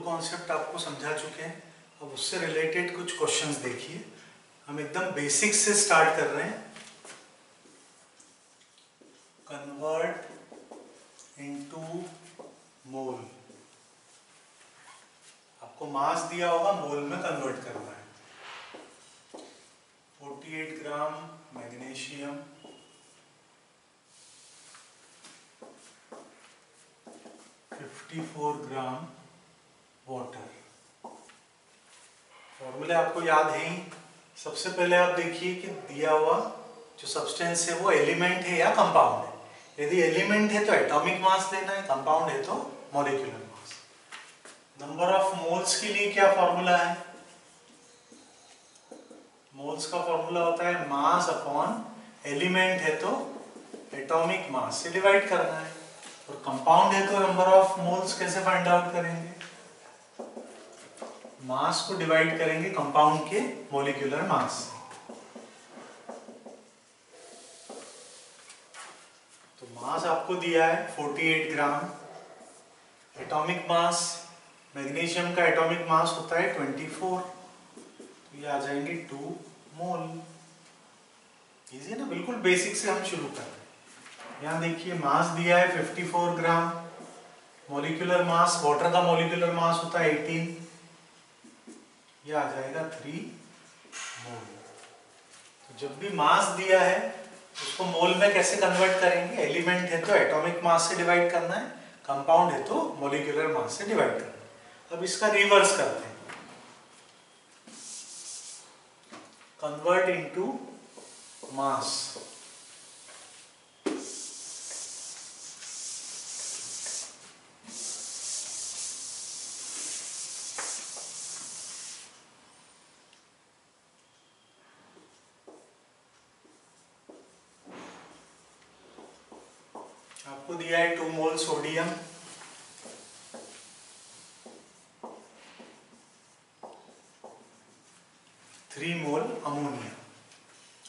Concept आपको समझा चुके हैं। अब उससे रिलेटेड कुछ क्वेश्चंस देखिए। हम एकदम बेसिक से स्टार्ट कर रहे हैं। कन्वर्ट इनटू मोल। आपको मास दिया होगा, मोल में कन्वर्ट करना है। 48 ग्राम मैग्नीशियम, 54 ग्राम वाटर। फॉर्मूले आपको याद है ही। सबसे पहले आप देखिए कि दिया हुआ जो सब्सटेंस है वो एलिमेंट है या कंपाउंड है। यदि एलिमेंट है तो एटॉमिक मास लेना है, कंपाउंड है तो molecular mass. Number of moles के लिए क्या फॉर्मूला है? मोल्स का फॉर्मूला होता है मास अपॉन एलिमेंट है तो एटॉमिक मास से डिवाइड करना है, और कंपाउंड है तो नंबर ऑफ मोल्स कैसे फाइंड आउट करेंगे? मास को डिवाइड करेंगे कंपाउंड के मॉलिक्यूलर मास से। तो मास आपको दिया है 48 ग्राम। एटॉमिक मास, मैग्नीशियम का एटॉमिक मास होता है 24, तो ये आ जाएंगे 2 मोल। इजी है ना, बिल्कुल बेसिक से हम शुरू कर रहे हैं। यहाँ देखिए मास दिया है 54 ग्राम। मॉलिक्यूलर मास, वाटर का मॉलिक्यूलर मास होता है 18, ये आ जाएगा 3 मोल। तो जब भी मास दिया है उसको मोल में कैसे कन्वर्ट करेंगे? एलिमेंट है तो एटॉमिक मास से डिवाइड करना है, कंपाउंड है तो मॉलिक्यूलर मास से डिवाइड करना है। अब इसका रिवर्स करते हैं, कन्वर्ट इनटू मास। आपको दिया है 2 मोल सोडियम, 3 मोल अमोनिया।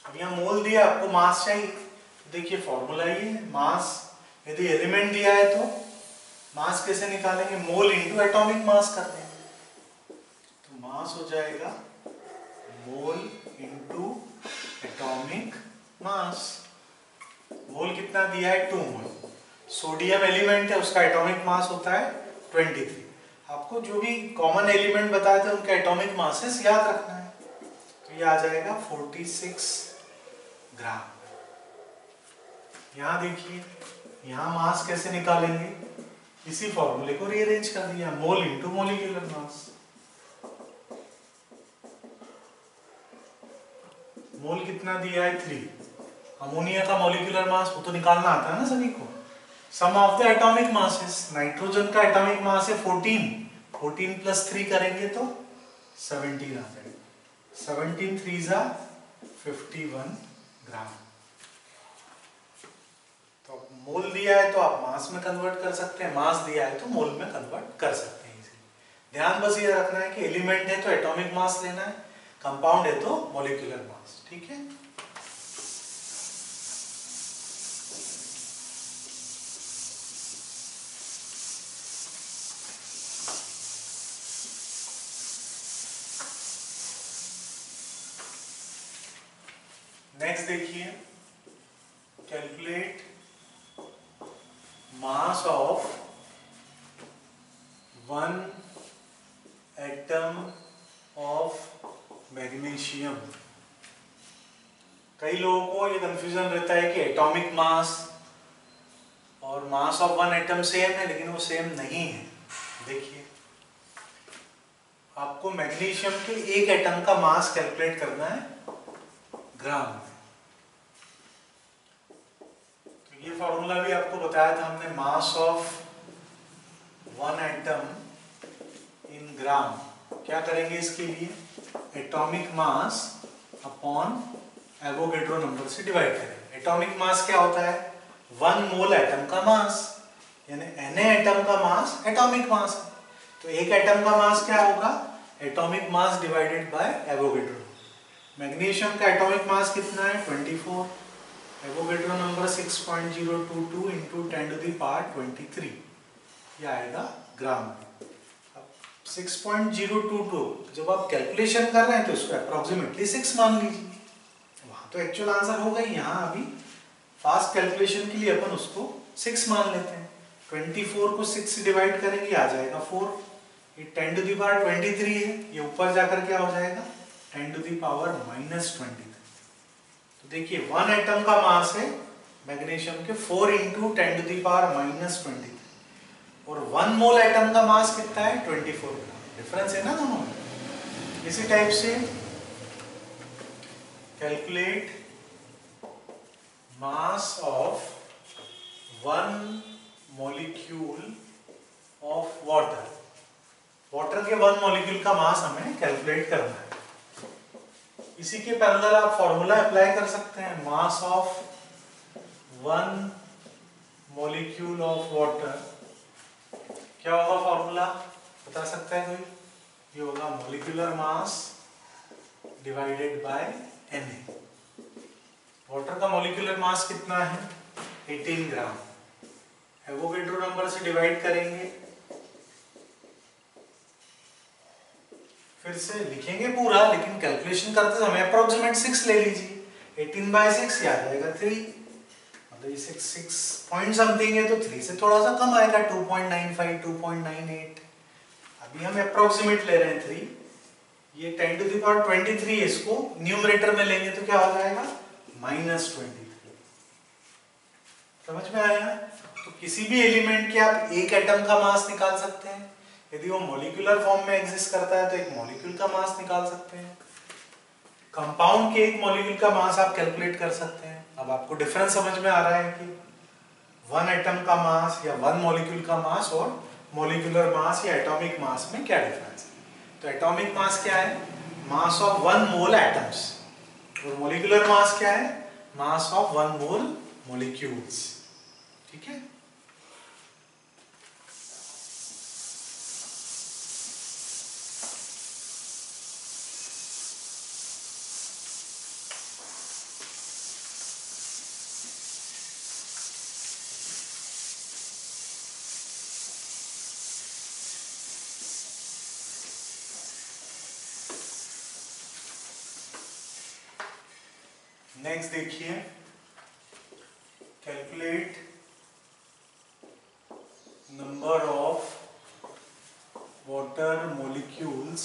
अब यहाँ मोल दिया, आपको मास चाहिए। देखिए फॉर्मूला ये है, मास यदि एलिमेंट दिया है तो मास कैसे निकालेंगे? मोल इंटू एटॉमिक मास कर देंगे। तो मास हो जाएगा मोल इंटू एटॉमिक मास। मोल कितना दिया है? 2 मोल। सोडियम एलिमेंट है, उसका एटॉमिक मास होता है 23। आपको जो भी कॉमन एलिमेंट बताए थे उनके एटॉमिक मासेस याद रखना है। तो ये आ जाएगा 46 ग्राम। यहाँ देखिए, यहाँ मास कैसे निकालेंगे? इसी फॉर्मूले को रीअरेंज कर दिया, मोल इंटू मॉलिक्यूलर मास। मोल कितना दिया है? 3। अमोनिया का मॉलिक्यूलर मास वो तो निकालना आता है ना सभी को। Sum of the atomic masses, nitrogen का एटॉमिक मास है 14, 14 प्लस 3 करेंगे तो 17 आ जाएगा। 17 3 जा 51 ग्राम। तो मोल दिया है तो आप मास में कन्वर्ट कर सकते हैं, मास दिया है तो मोल में कन्वर्ट कर सकते हैं। इसीलिए ध्यान बस ये रखना है कि एलिमेंट है तो एटॉमिक मास लेना है, कंपाउंड है तो मॉलिक्यूलर मास। ठीक है। नेक्स्ट देखिए, calculate mass of 1 atom of magnesium. कई लोगों को ये कंफ्यूजन रहता है कि एटॉमिक मास और मास ऑफ 1 एटम सेम है, लेकिन वो सेम नहीं है। देखिए, आपको मैग्नीशियम के एक एटम का मास कैलकुलेट करना है ग्राम में। तो ये फॉर्मूला भी आपको बताया था हमने, मास ऑफ 1 एटम इन ग्राम। क्या करेंगे इसके लिए? Atomic mass upon Avogadro number से डिवाइड करेंगे। एटॉमिक मास क्या होता है? 1 मोल एटम का मास, यानी Na एटम का मास एटॉमिक मास है। तो एक एटम का मास क्या होगा? Atomic mass divided by Avogadro. Magnesium का एटॉमिक मास कितना है? 24। एवोगैड्रो नंबर 6.022 × 10⁻23, ये आएगा ग्राम में। 6.022 जब आप कैलकुलेशन कर रहे हैं तो इसको अप्रोक्सीमेटली 6 मान लीजिए, वहां तो एक्चुअल आंसर होगा ही, यहाँ अभी फास्ट कैलकुलेशन के लिए अपन उसको 6 मान लेते हैं। 24 को 6 से डिवाइड करेंगे आ जाएगा 4, ये 10 टू द पावर 23 है, ये ऊपर जाकर क्या हो जाएगा 10 टू द पावर -23। तो देखिए 1 एटम का मास है मैग्नीशियम के 4 इंटू 10 टू द पावर -23, और 1 मोल एटम का मास कितना है 24 ग्राम, डिफरेंस है ना दोनों में। इसी टाइप से calculate mass of 1 molecule of water, water के 1 मॉलिक्यूल का मास हमें कैलकुलेट करना है। इसी के पैरेलल आप फॉर्मूला अप्लाई कर सकते हैं, mass of 1 molecule of water, क्या होगा फॉर्मूला बता सकता है कोई? ये होगा molecular mass divided by Na। Water का मॉलिक्यूलर मास कितना है 18 ग्राम, एवोगैड्रो नंबर से डिवाइड करेंगे, फिर से लिखेंगे पूरा, लेकिन कैलकुलेशन करते समय अप्रोक्सीमेट 6 ले लीजिए, 18/6 आ जाएगा 3, मतलब ये 6 पॉइंट समथिंग है तो 3 से थोड़ा सा कम आएगा 2.95 2.98, अभी हम अप्रोक्सीमेट ले रहे हैं 3, ये 10 टू द पावर 23 इसको न्यूमरेटर में लेंगे तो क्या हो जाएगा -23। समझ में आया? तो किसी भी एलिमेंट के आप एक एटम का मास निकाल सकते हैं, यदि वो मॉलिक्यूलर फॉर्म में एग्जिस्ट करता है तो एक मॉलिक्यूल का मास निकाल सकते हैं, कंपाउंड के एक मॉलिक्यूल का मास आप कैलकुलेट कर सकते हैं। अब आपको डिफरेंस समझ में आ रहा है कि 1 एटम का मास या 1 मॉलिक्यूल का मास और मॉलिक्यूलर मास या एटॉमिक मास में क्या डिफरेंस है। तो एटॉमिक मास क्या है, मास ऑफ 1 मोल एटम्स, और मॉलिक्यूलर मास क्या है, मास ऑफ 1 मोल मॉलिक्यूल्स। ठीक है, नेक्स्ट देखिए, calculate number of water molecules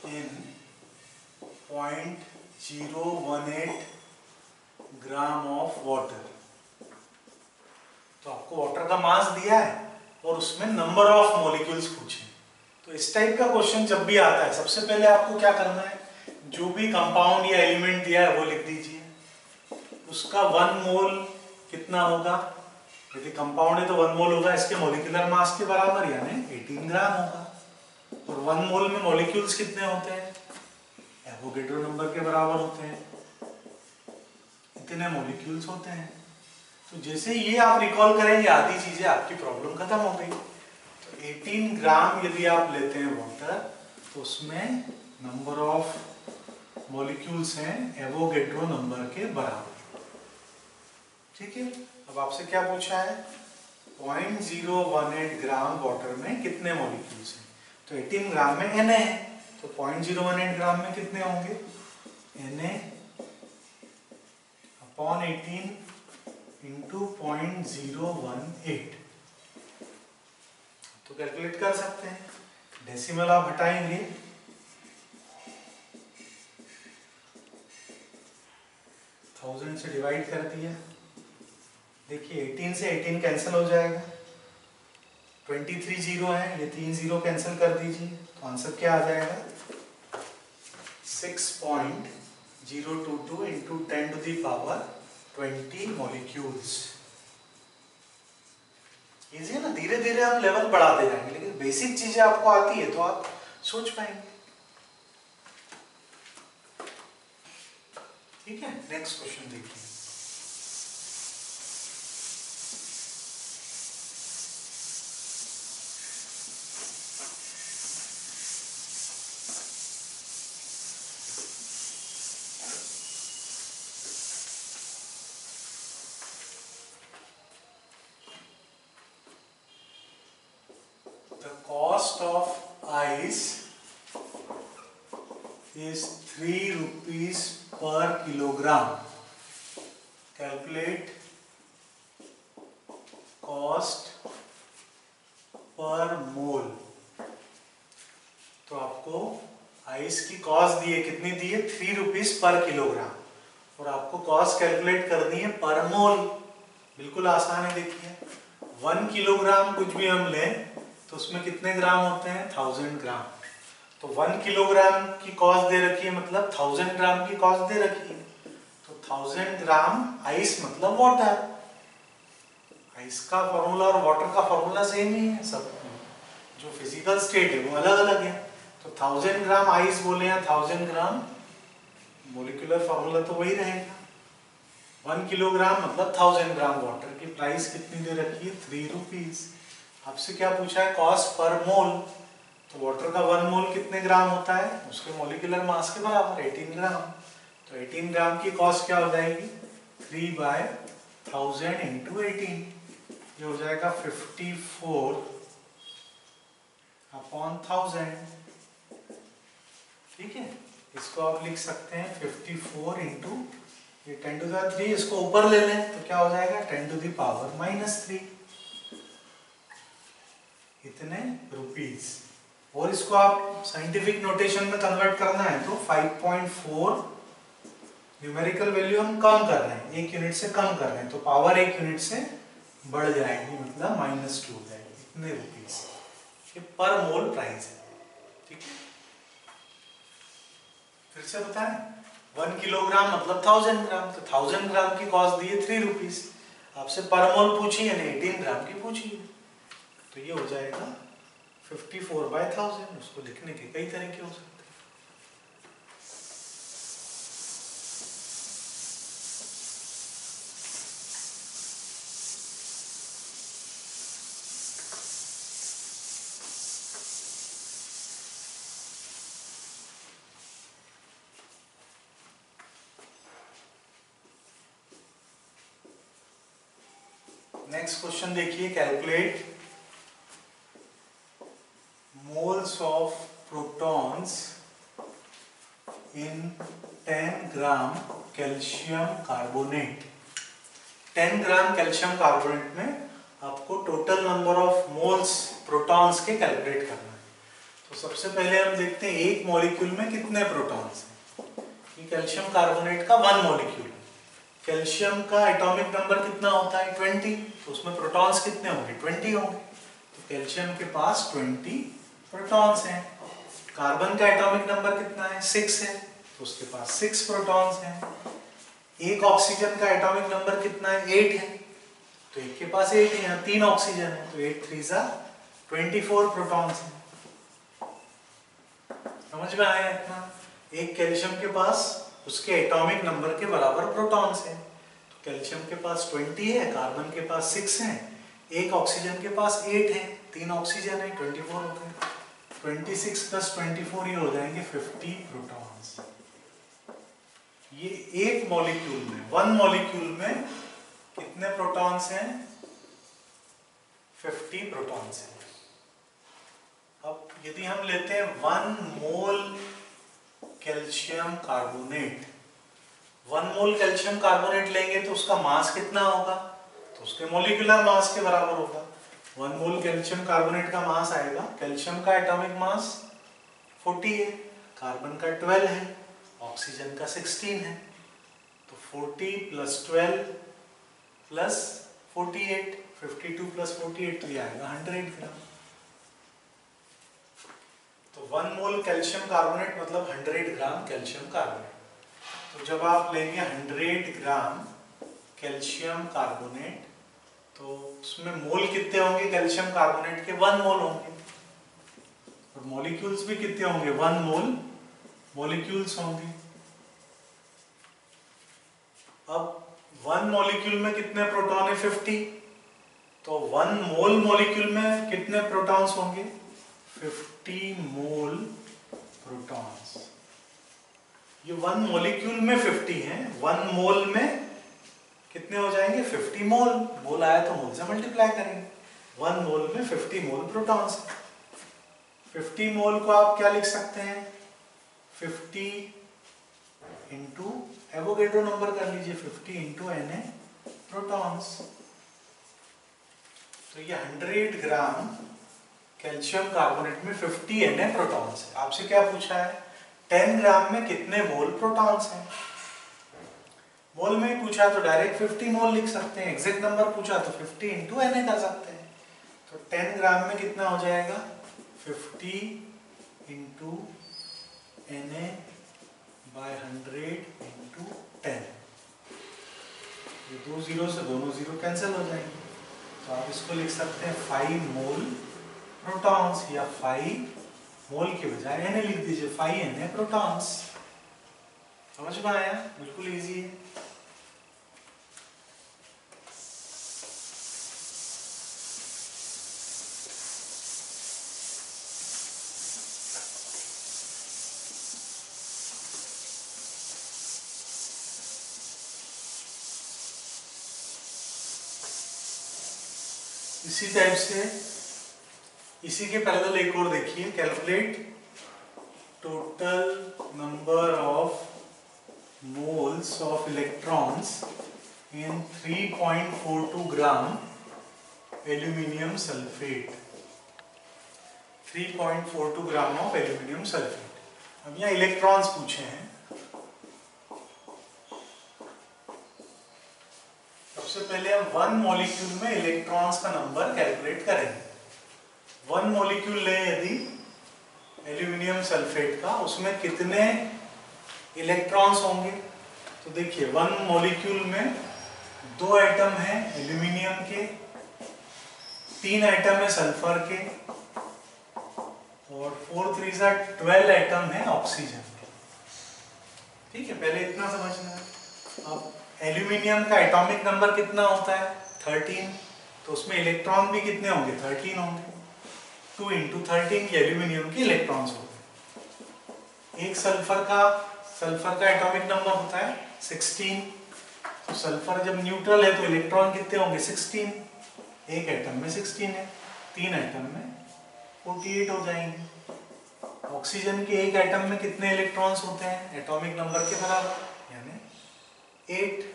in 0.018 gram of water. तो आपको वाटर का मास दिया है और उसमें नंबर ऑफ मॉलिक्यूल्स पूछे, तो इस टाइप का क्वेश्चन जब भी आता है सबसे पहले आपको क्या करना है, जो भी कंपाउंड या एलिमेंट दिया है वो लिख दीजिए, उसका 1 मोल कितना होगा, यदि कंपाउंड है तो 1 मोल होगा इसके मॉलिक्यूलर मास के बराबर यानी 18 ग्राम होगा, और 1 मोल में मॉलिक्यूल्स कितने होते हैं, एवोगैड्रो नंबर के बराबर होते हैं, इतने मॉलिक्यूल्स होते हैं। तो जैसे ये आप रिकॉल करेंगे आधी चीजें आपकी प्रॉब्लम खत्म हो गई। तो 18 ग्राम यदि आप लेते हैं वाटर तो उसमें नंबर ऑफ मॉलिक्यूल्स हैं एवोगैड्रो नंबर के बराबर। ठीक है, अब आपसे क्या पूछा है, 0.018 ग्राम वाटर में कितने मॉलिक्यूल्स हैं, तो 18 ग्राम में Na है, तो 0.018 ग्राम में कितने होंगे, Na अपॉन 18 इंटू 0.018, तो कैलकुलेट कर सकते हैं, डेसिमल आप हटाएंगे, थाउजेंड से डिवाइड कर दिया, देखिए 18 से 18 कैंसिल हो जाएगा, 23 जीरो है, ये 3 जीरो कैंसिल कर दीजिए, तो आंसर क्या आ जाएगा 6.022 into 10 to the power 20 molecules. Easy है ना, धीरे धीरे हम लेवल बढ़ाते जाएंगे, लेकिन बेसिक चीजें आपको आती है तो आप सोच पाएंगे। ठीक है, नेक्स्ट क्वेश्चन देखिए, is 3 rupees per kilogram. Calculate cost पर मोल। तो आपको आइस की कॉस्ट दी है, कितनी दी है? 3 रुपीज पर किलोग्राम, और आपको कॉस्ट कैलकुलेट करनी है पर मोल। बिल्कुल आसान है। देखिए 1 किलोग्राम कुछ भी हम लें तो उसमें कितने ग्राम होते हैं? 1000 ग्राम। तो 1 किलोग्राम की कॉस्ट दे रखी है, मतलब 1000 ग्राम की कॉस्ट दे रखी है। तो 1000 ग्राम आइस मतलब वाटर। आइस का फॉर्मूला और वाटर का फॉर्मूला सेम ही है, सब जो फिजिकल स्टेट है वो अलग अलग है। तो 1000 ग्राम आइस बोले हैं, 1000 ग्राम मोलिकुलर फॉर्मूला तो वही रहेगा। 1 किलोग्राम मतलब 1000 ग्राम वाटर की प्राइस कितनी दे रखी है? 3 रुपीज। आपसे क्या पूछा है? कॉस्ट पर मोल। तो वाटर का 1 मोल कितने ग्राम होता है? उसके मोलिकुलर मास के बराबर 18 ग्राम। तो 18 ग्राम की कॉस्ट क्या हो जाएगी? 3/1000 इंटू 18, ये हो जाएगा 54/1000। ठीक है, इसको आप लिख सकते हैं 54 इंटू ये 10 टू द 3, इसको ऊपर ले लें तो क्या हो जाएगा? 10 टू द पावर -3, इतने रुपीस। और इसको आप साइंटिफिक नोटेशन में कन्वर्ट करना है तो 5.4 न्यूमेरिकल वैल्यू हम कम कर रहे हैं, 1 यूनिट से कम कर रहे हैं, तो पावर 1 यूनिट से बढ़ जाएगी, मतलब -2 हो जाएगी, इतने रुपीस। ये पर मोल प्राइस है। ठीक है, फिर से बताएं, 1 किलोग्राम मतलब 1000 ग्राम, तो 1000 ग्राम की कॉस्ट दी है 3 रुपीस। आपसे पर मोल पूछी है, 18 ग्राम की पूछी है, तो ये हो जाएगा 54/1000। उसको लिखने के कई तरीके हो सकते हैं। नेक्स्ट क्वेश्चन देखिए, calculate moles of protons in 10 gram calcium carbonate. 10 gram calcium carbonate में आपको total number of moles protons के कैलकुलेट करना है। तो सबसे पहले हम देखते हैं एक मॉलिक्यूल में कितने प्रोटॉन्स हैं। ये कैल्शियम कार्बोनेट का 1 मॉलिक्यूल है। कैल्शियम का एटॉमिक नंबर कितना होता है? 20। तो उसमें प्रोटॉन्स कितने होंगे? 20 होंगे। तो कैल्शियम के पास 20 प्रोटॉन्स हैं। कार्बन का एटॉमिक नंबर कितना है? 6 है, तो उसके पास 6 प्रोटॉन्स हैं। एक ऑक्सीजन का एटॉमिक नंबर कितना है? 8 है, तो एक के पास 8 है, यहाँ 3 ऑक्सीजन है, तो 8 3 जा 24 प्रोटॉन्स हैं। समझ में आया इतना? एक कैल्शियम के पास उसके एटॉमिक नंबर के बराबर प्रोटॉन्स हैं। तो कैल्शियम के पास 20 है, कार्बन के पास 6 है, एक ऑक्सीजन के पास 8 है, 3 ऑक्सीजन है, 24 हो गए। 26 + 24 ये हो जाएंगे 50 प्रोटॉन्स। ये एक मॉलिक्यूल में, 1 मॉलिक्यूल में कितने प्रोटॉन्स हैं? 50 प्रोटॉन्स हैं। अब यदि हम लेते हैं 1 मोल कैल्शियम कार्बोनेट, 1 मोल कैल्शियम कार्बोनेट लेंगे तो उसका मास कितना होगा? तो उसके मॉलिक्यूलर मास के बराबर होगा। 1 मोल कैल्शियम कार्बोनेट का मास आएगा, कैल्शियम का एटॉमिक मास 40 है, कार्बन का 12 है, ऑक्सीजन का 16 है, तो 40 + 12 + 48, 52 + 48 तो ये आएगा 100 ग्राम। तो 1 मोल कैल्शियम कार्बोनेट मतलब 100 ग्राम कैल्शियम कार्बोनेट। तो जब आप लेंगे 100 ग्राम कैल्शियम कार्बोनेट, तो उसमें मोल कितने होंगे? कैल्शियम कार्बोनेट के 1 मोल होंगे, और मॉलिक्यूल्स भी कितने होंगे? 1 मोल मॉलिक्यूल्स होंगे। अब 1 मॉलिक्यूल में कितने प्रोटॉन है? 50। तो 1 मोल मॉलिक्यूल में कितने प्रोटॉन्स होंगे? 50 मोल प्रोटॉन्स। ये 1 मॉलिक्यूल में 50 हैं, 1 मोल में कितने हो जाएंगे? 50 मोल। मोल आया तो मोल से मल्टीप्लाई करेंगे। 1 मोल में 50 मोल प्रोटॉन्स। 50 मोल को आप क्या लिख सकते हैं? 50 इंटू एवोगैड्रो नंबर कर लीजिए, 50 इंटू Na प्रोटॉन्स। तो ये 100 ग्राम कैल्शियम कार्बोनेट में 50 Na प्रोटॉन्स है। आपसे क्या पूछा है, 10 ग्राम में कितने मोल प्रोटॉन्स हैं। मोल में ही पूछा तो डायरेक्ट 50 मोल लिख सकते हैं, एग्जैक्ट नंबर पूछा तो 50 इंटू Na कर सकते हैं। तो 10 ग्राम में कितना हो जाएगा, 50 इंटू Na बाय 100 इंटू 10। ये दो जीरो से दोनों जीरो कैंसिल हो जाएंगे, तो आप इसको लिख सकते हैं 5 मोल प्रोटॉन्स, या 5 मोल के बजाय Na लिख दीजिए, 5 Na प्रोटॉन्स। समझ में आया, बिल्कुल इजी है। इसी टाइप से इसी के पैरेलल एक और देखिए, calculate total number of moles of electrons in 3.42 gram aluminium sulphate. 3.42 gram of aluminium sulphate. अब यहाँ इलेक्ट्रॉन्स पूछे हैं। सबसे पहले हम 1 मॉलिक्यूल में इलेक्ट्रॉन्स का नंबर कैलकुलेट करेंगे। 1 मॉलिक्यूल लें यदि एल्यूमिनियम सल्फेट का, उसमें कितने इलेक्ट्रॉन्स होंगे। तो देखिए 1 मॉलिक्यूल में 2 एटम हैं एल्यूमिनियम के, 3 एटम है सल्फर के, और 4 3 12 एटम है ऑक्सीजन के। ठीक है, पहले इतना समझना है। अब एल्यूमिनियम का एटॉमिक नंबर कितना होता है, 13, तो उसमें इलेक्ट्रॉन भी कितने होंगे, 13 होंगे। 2 इंटू 13 ये एल्यूमिनियम के इलेक्ट्रॉन्स होते हैं। एक सल्फर का एटॉमिक नंबर होता है 16, तो सल्फर जब न्यूट्रल है तो इलेक्ट्रॉन कितने होंगे, 16। एक एटम में 16 है, 3 एटम में 48 हो जाएंगे। ऑक्सीजन के एक एटम में कितने इलेक्ट्रॉन्स होते हैं, एटॉमिक नंबर के बराबर, यानी 8।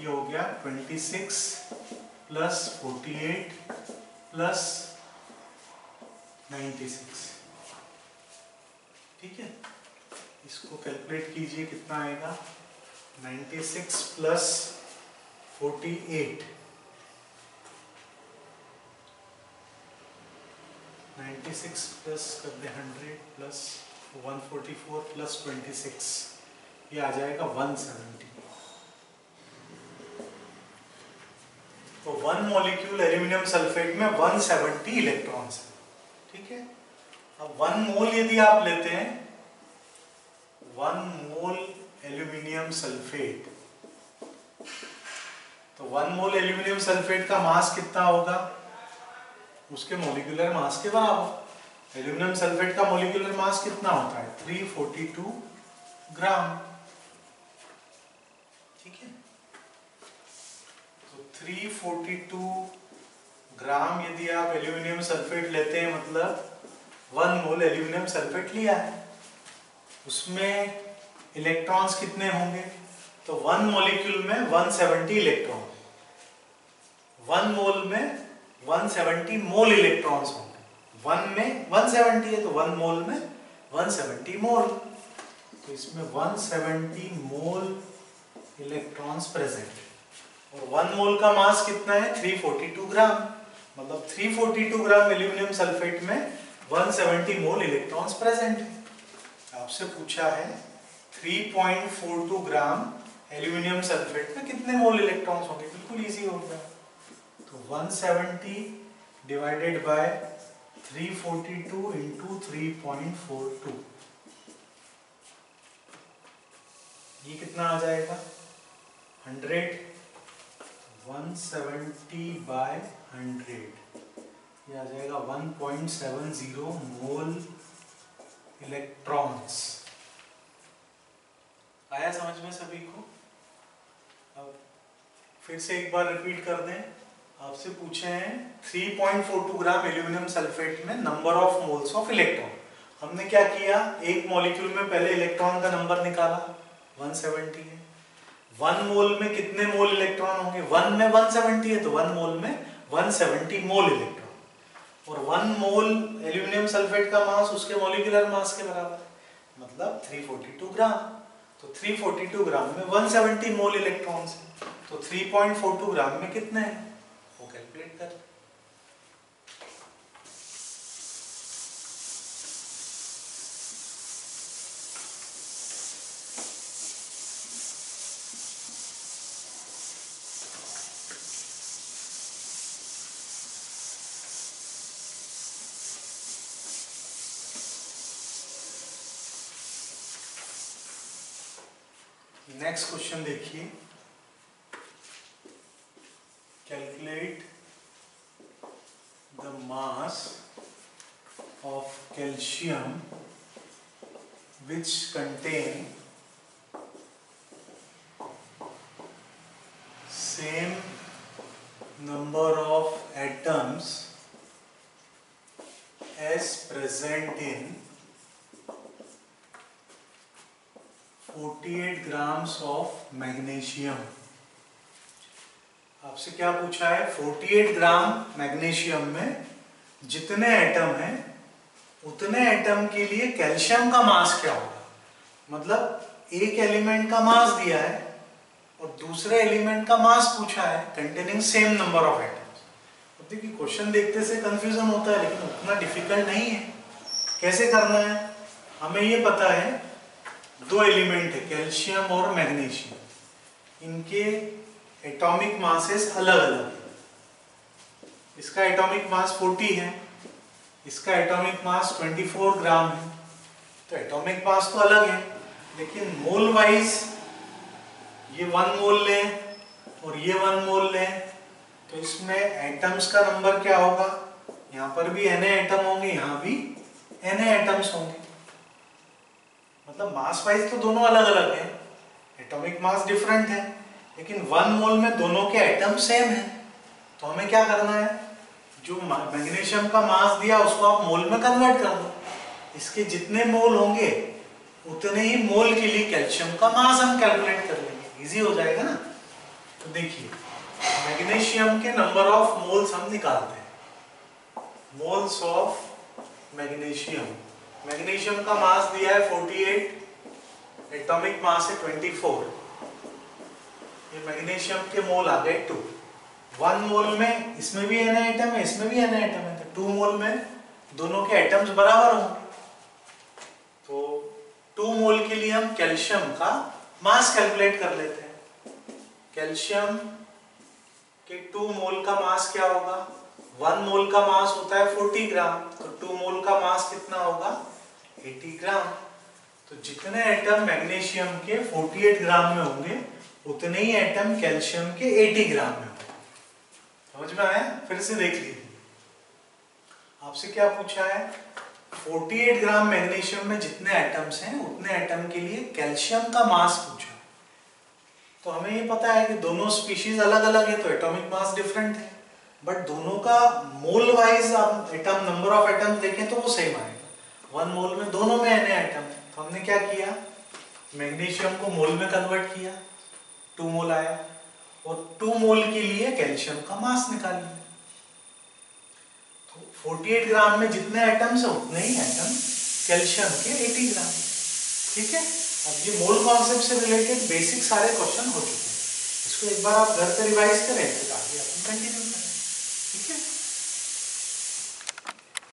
ये हो गया 26 प्लस 48 प्लस 96। ठीक है, इसको कैलकुलेट कीजिए कितना आएगा, 96 प्लस 48, 96 प्लस कर दे 100 प्लस 144 प्लस 26, ये आ जाएगा 170। तो 1 मॉलिक्यूल एल्यूमिनियम सल्फेट में 170 इलेक्ट्रॉन्स है। ठीक है, अब 1 मोल यदि आप लेते हैं, 1 मोल एल्यूमिनियम सल्फेट, तो 1 मोल एल्यूमिनियम सल्फेट का मास कितना होगा, उसके मॉलिक्यूलर मास के बराबर। एल्यूमिनियम सल्फेट का मॉलिक्यूलर मास कितना होता है, 342 ग्राम। ठीक है, तो 342 ग्राम यदि आप एल्यूमिनियम सल्फेट लेते हैं, मतलब 1 मोल एल्यूमिनियम सल्फेट लिया है, उसमें इलेक्ट्रॉन्स कितने होंगे, तो 1 मॉलिक्यूल में 170 इलेक्ट्रॉन, 1 मोल में 170 मोल इलेक्ट्रॉन्स होंगे। 1 में 170 है तो 1 मोल में 170 मोल, तो इसमें 170 मोल इलेक्ट्रॉन्स प्रेजेंट है। और 1 मोल का मास कितना है, 342 ग्राम, मतलब 342 ग्राम एल्यूमिनियम सल्फेट में 170 मोल इलेक्ट्रॉन्स प्रेजेंट है। आपसे पूछा है 3.42 ग्राम एल्यूमिनियम सल्फेट में कितने मोल इलेक्ट्रॉन्स होंगे, बिल्कुल इजी हो गया। तो 170 डिवाइडेड बाय 342 इंटू 3.42, ये कितना आ जाएगा, 100। 170 बाय 100, ये आ जाएगा 1.70 मोल इलेक्ट्रॉन्स। आया समझ में सभी को। अब फिर से एक बार रिपीट कर दें, आपसे पूछे हैं 3.42 ग्राम एल्यूमिनियम सल्फेट में number of moles of electron. हमने क्या किया, एक मॉलिक्यूल में पहले इलेक्ट्रॉन का नंबर निकाला, 170 है। 1 मोल में कितने मोल इलेक्ट्रॉन होंगे, 1 में 170 है तो 1 मोल में 170 मोल इलेक्ट्रॉन, और 1 मोल एल्यूमिनियम सल्फेट का मास उसके मॉलिक्यूलर मास के बराबर है, मतलब 342 ग्राम। तो 342 ग्राम में 170 मोल इलेक्ट्रॉन्स है, तो 3.42 ग्राम में कितने हैं वो कैलकुलेट कर। नेक्स्ट क्वेश्चन देखिए, calculate the mass of calcium which contain same number of atoms as present in 48 grams of magnesium. आपसे क्या पूछा है, 48 ग्राम मैग्नीशियम में जितने एटम हैं उतने एटम के लिए कैल्शियम का मास क्या होगा। मतलब एक एलिमेंट का मास दिया है और दूसरे एलिमेंट का मास पूछा है containing same number of atoms. अब देखिए क्वेश्चन देखते से कंफ्यूजन होता है, लेकिन उतना डिफिकल्ट नहीं है। कैसे करना है, हमें ये पता है दो एलिमेंट है कैल्शियम और मैग्नीशियम, इनके एटॉमिक मासेस अलग अलग है। इसका एटॉमिक मास 40 है, इसका एटॉमिक मास 24 ग्राम है, तो एटॉमिक मास तो अलग है, लेकिन मोल वाइज ये 1 मोल लें और ये 1 मोल लें तो इसमें एटम्स का नंबर क्या होगा, यहाँ पर भी Na एटम होंगे, यहाँ भी Na एटम्स होंगे। मतलब मास वाइज तो दोनों अलग अलग हैं, एटॉमिक मास डिफरेंट है, लेकिन 1 मोल में दोनों के एटम सेम हैं। तो हमें क्या करना है, जो मैग्नीशियम का मास दिया उसको आप मोल में कन्वर्ट कर दो, इसके जितने मोल होंगे उतने ही मोल के लिए कैल्शियम का मास हम कैलकुलेट कर लेंगे, इजी हो जाएगा ना। तो देखिए मैग्नीशियम के नंबर ऑफ मोल्स हम निकालते हैं, मोल्स ऑफ मैग्नीशियम। मैग्नीशियम का मास दिया है 48, एटॉमिक मास है 24, ये मैग्नीशियम के मोल आ गए 2। 1 मोल में इसमें भी Na एटम है, इसमें भी Na एटम है, तो 2 मोल में दोनों के एटम्स बराबर होंगे। तो 2 मोल के लिए हम कैल्शियम का मास कैलकुलेट कर लेते हैं। कैल्शियम के 2 मोल का मास क्या होगा, 1 मोल का मास होता है 40 ग्राम, तो 2 मोल का मास कितना होगा 80 ग्राम। तो जितने एटम मैग्नीशियम के 48 ग्राम में होंगे उतने ही एटम कैल्शियम के 80 ग्राम में होंगे। समझ में आया, फिर से देख लीजिए। आपसे क्या पूछा है, 48 ग्राम मैग्नीशियम में जितने एटम्स हैं उतने एटम के लिए कैल्शियम का मास पूछा है। तो हमें ये पता है कि दोनों स्पीशीज अलग अलग है तो एटॉमिक मास डिफरेंट है, बट दोनों का मोल वाइज आप एटम नंबर ऑफ एटम्स देखें तो वो सेम आएगा। 1 मोल में दोनों में Na एटम है, तो हमने क्या किया, मैग्नीशियम को मोल में कन्वर्ट किया, 2 मोल आया, और 2 मोल के लिए कैल्शियम का मास निकाल लिया। तो 48 ग्राम में जितने एटम्स है उतने ही एटम कैल्शियम के 80 ग्राम। ठीक है, अब ये मोल कॉन्सेप्ट से रिलेटेड बेसिक सारे क्वेश्चन हो चुके हैं, इसको एक बार आप घर पे रिवाइज करें फिर आगे